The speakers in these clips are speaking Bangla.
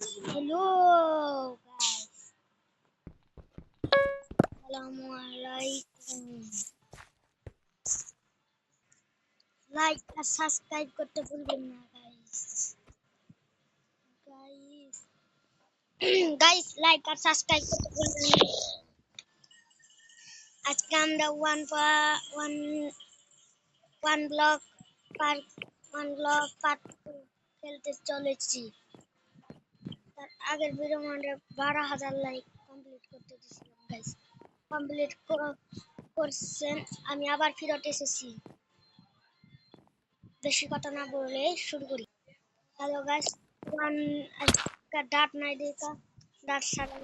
Hello guys, Assalamualaikum. Like আর সাবস্ক্রাইব করতে ভুলবেন না guys. Guys, guys like আর সাবস্ক্রাইব করতে ভুলবেন না. আজকে আমরা ওয়ান ব্লক পার্ট 2 খেলতে চলেছি। তার আগের ভিডিও মানে 12,000 লাইক কমপ্লিট করতে দিয়েছিলাম গাইস। কমপ্লিট করছেন, আমি আবার ফিরত এসেছি। বেশি কথা না বলে শুরু করি। হ্যালো গাইস, ওয়ান का डाट नहीं देगा, डाट सारा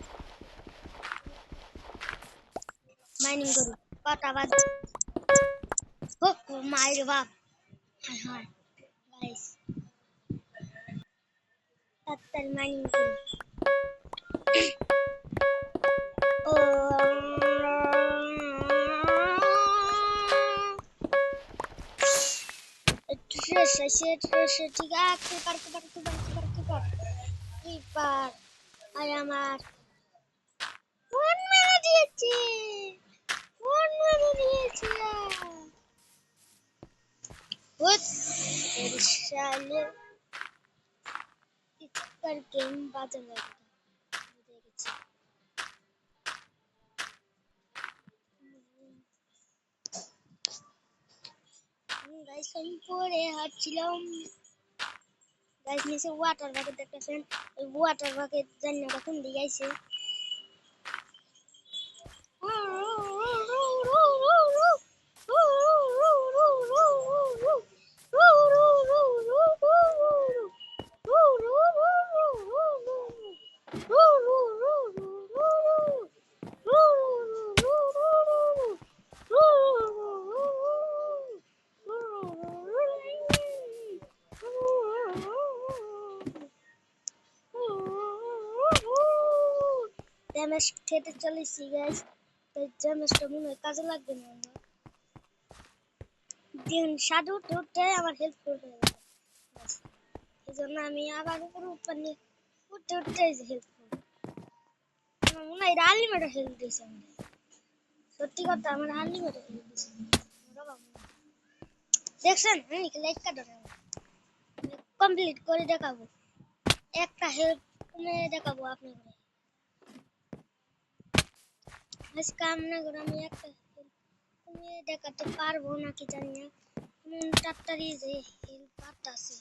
माइनिंग करो कत आवाज हो माय बाप। हाय हाय गाइस, तत्तर माइनिंग करो ओ ट्रेस ठीक है कीपर आई एम आर वन मेरे दिएছে वन मेरे दिएছে What? Shall कर गेम बाजन लगेगा দেখেছি গাইস আমি পরে হাঁটছিলাম গাইস নিচে ওয়াটার বাকেট দেখতেছেন ওই ওয়াটার বাকেট জানি না কোন দিকে আইছে ড্যামেজ খেতে চলেছি গাইস, তাই ড্যামেজটা মনে হয় কাজে লাগবে না। দিন সাধু উঠতে আমার হেল্প করবে, এই জন্য আমি আবার উপরে উঠতে উঠতে হেল্প করবো। আমার মনে হয় আনলিমিটেড হেল্প দিয়েছে আমাদের, সত্যি কথা আমার আনলিমিটেড হেল্প দিয়েছে। দেখছেন আমি লাইক কাটো কমপ্লিট করে দেখাবো, একটা হেল্প দেখাবো আপনাদের। আজকে আপনাদের আমি একটা হেল্প দেখাতে পারবো নাকি জানি না, তাড়াতাড়ি যে হেল্প আছে